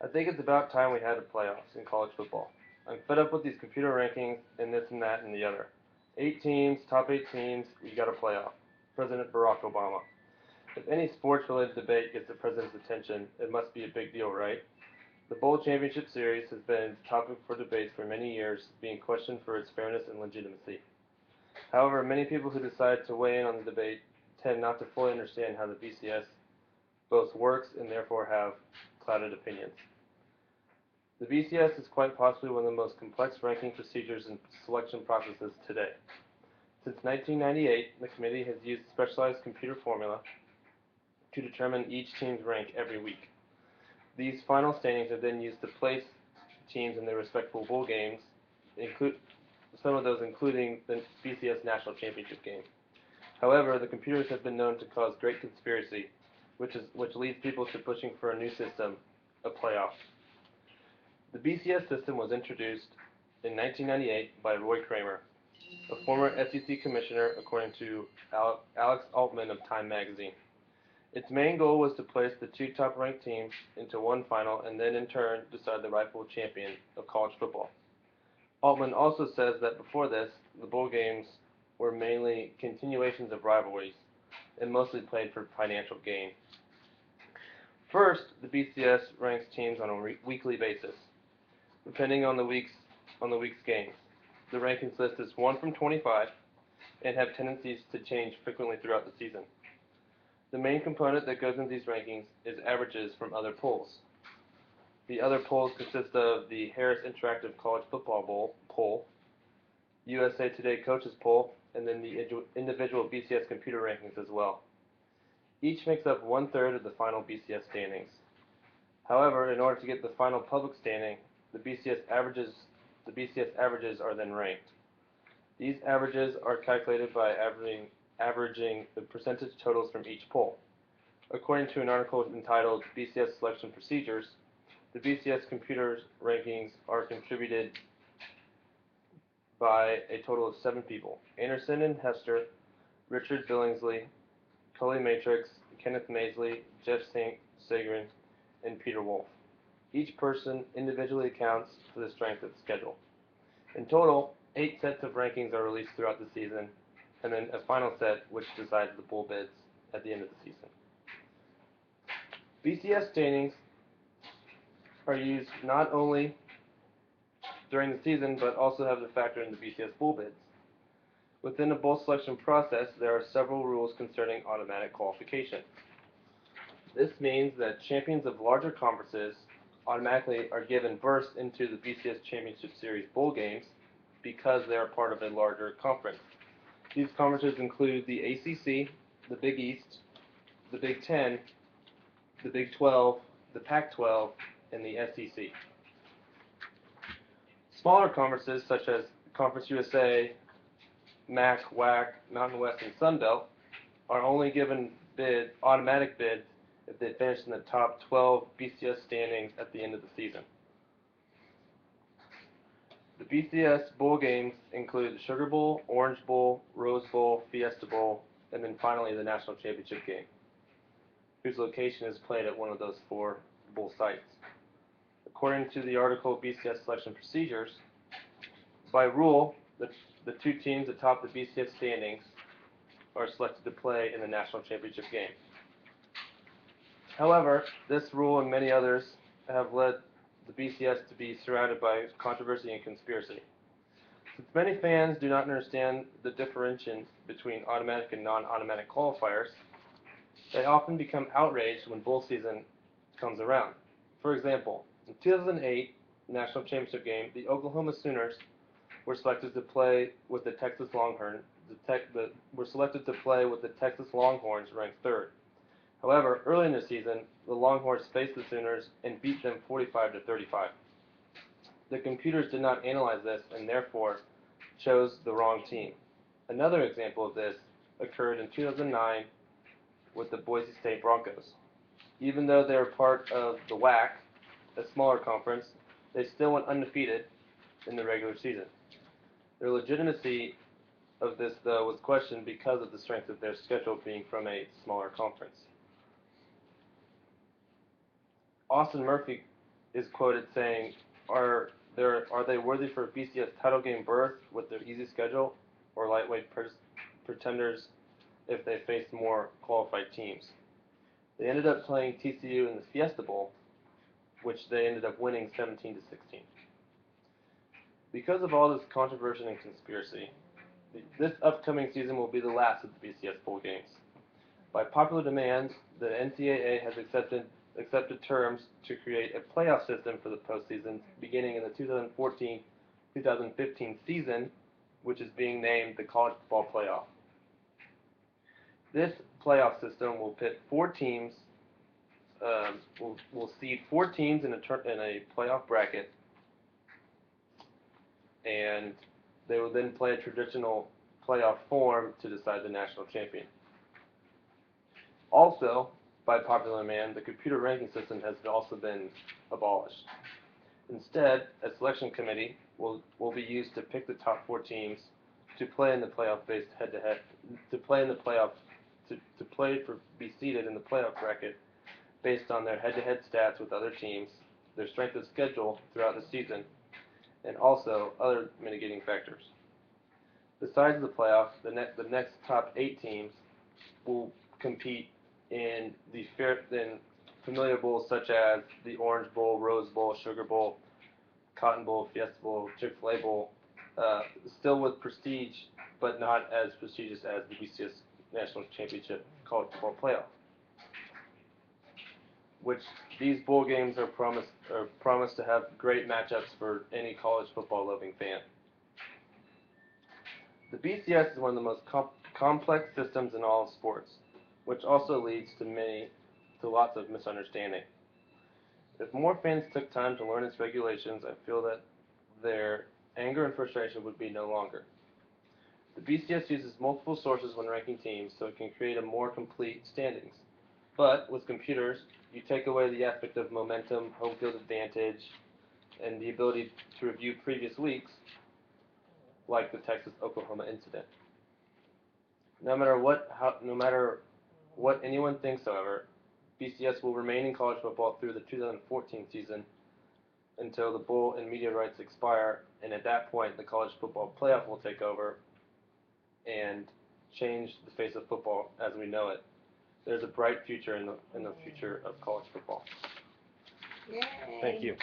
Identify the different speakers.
Speaker 1: I think it's about time we had a playoffs in college football. I'm fed up with these computer rankings and this and that and the other. 8 teams, top 8 teams, you got a playoff. President Barack Obama. If any sports-related debate gets the president's attention, it must be a big deal, right? The Bowl Championship Series has been a topic for debates for many years, being questioned for its fairness and legitimacy. However, many people who decide to weigh in on the debate tend not to fully understand how the BCS both works and therefore have clouded opinions. The BCS is quite possibly one of the most complex ranking procedures and selection processes today. Since 1998, the committee has used specialized computer formula to determine each team's rank every week. These final standings are then used to place teams in their respective bowl games, include some of those including the BCS National Championship game. However, the computers have been known to cause great conspiracy, which leads people to pushing for a new system, a playoff. The BCS system was introduced in 1998 by Roy Kramer, a former SEC commissioner, according to Alex Altman of Time magazine. Its main goal was to place the two top-ranked teams into one final and then in turn decide the rightful champion of college football. Altman also says that before this, the bowl games were mainly continuations of rivalries and mostly played for financial gain. First, the BCS ranks teams on a weekly basis, depending on the week's games. The rankings list is 1 from 25 and have tendencies to change frequently throughout the season. The main component that goes into these rankings is averages from other polls. The other polls consist of the Harris Interactive College Football Bowl poll, USA Today Coaches Poll, and then the individual BCS computer rankings as well. Each makes up 1/3 of the final BCS standings. However, in order to get the final public standing, the BCS averages are then ranked. These averages are calculated by averaging the percentage totals from each poll. According to an article entitled BCS Selection Procedures, the BCS computers rankings are contributed by a total of 7 people: Anderson and Hester, Richard Billingsley, Cully Matrix, Kenneth Maisley, Jeff Sagrin, and Peter Wolf. Each person individually accounts for the strength of the schedule. In total, 8 sets of rankings are released throughout the season, and then a final set which decides the bowl bids at the end of the season. BCS standings are used not only during the season, but also have a factor in the BCS bowl bids. Within the bowl selection process, there are several rules concerning automatic qualification. This means that champions of larger conferences automatically are given berths into the BCS Championship Series bowl games because they are part of a larger conference. These conferences include the ACC, the Big East, the Big Ten, the Big 12, the Pac-12, and the SEC. Smaller conferences such as Conference USA, MAC, WAC, Mountain West, and Sun Belt are only given automatic bids if they finish in the top 12 BCS standings at the end of the season. The BCS bowl games include the Sugar Bowl, Orange Bowl, Rose Bowl, Fiesta Bowl, and then finally the National Championship game, whose location is played at one of those 4 bowl sites. According to the article BCS Selection Procedures, by rule, the 2 teams atop the BCS standings are selected to play in the National Championship game. However, this rule and many others have led the BCS to be surrounded by controversy and conspiracy. Since many fans do not understand the differentiation between automatic and non-automatic qualifiers, they often become outraged when bowl season comes around. For example, in 2008 National Championship game, the Oklahoma Sooners were selected to play with the Texas Longhorns. Were selected to play with the Texas Longhorns, ranked 3rd. However, early in the season, the Longhorns faced the Sooners and beat them 45-35. The computers did not analyze this and therefore chose the wrong team. Another example of this occurred in 2009 with the Boise State Broncos. Even though they were part of the WAC, a smaller conference, they still went undefeated in the regular season. Their legitimacy of this, though, was questioned because of the strength of their schedule being from a smaller conference. Austin Murphy is quoted saying, are they worthy for a BCS title game berth with their easy schedule, or lightweight pretenders if they face more qualified teams? They ended up playing TCU in the Fiesta Bowl, which they ended up winning 17-16. Because of all this controversy and conspiracy, this upcoming season will be the last of the BCS Bowl games. By popular demand, the NCAA has accepted terms to create a playoff system for the postseason beginning in the 2014-2015 season, which is being named the College Football Playoff. This playoff system will pit four teams, will seed four teams in a playoff bracket, and they will then play a traditional playoff form to decide the national champion. Also, by popular demand, the computer ranking system has also been abolished. Instead, a selection committee will be used to pick the top four teams to play in the playoff based head-to-head, to play in the playoff, to play for be seeded in the playoff bracket based on their head-to-head stats with other teams, their strength of schedule throughout the season, and also other mitigating factors. Besides the playoff, the next top 8 teams will compete in familiar bowls such as the Orange Bowl, Rose Bowl, Sugar Bowl, Cotton Bowl, Fiesta Bowl, Chick-fil-A Bowl, still with prestige, but not as prestigious as the BCS National Championship College Football Playoff, which these bowl games are promised to have great matchups for any college football loving fan. The BCS is one of the most complex systems in all of sports, which also leads to lots of misunderstanding. If more fans took time to learn its regulations, I feel that their anger and frustration would be no longer. The BCS uses multiple sources when ranking teams, so it can create a more complete standings. But with computers, you take away the aspect of momentum, home field advantage, and the ability to review previous weeks, like the Texas-Oklahoma incident. No matter what anyone thinks, however, BCS will remain in college football through the 2014 season until the bowl and media rights expire, and at that point, the college football playoff will take over and change the face of football as we know it. There's a bright future in the future of college football.
Speaker 2: Yay.
Speaker 1: Thank you.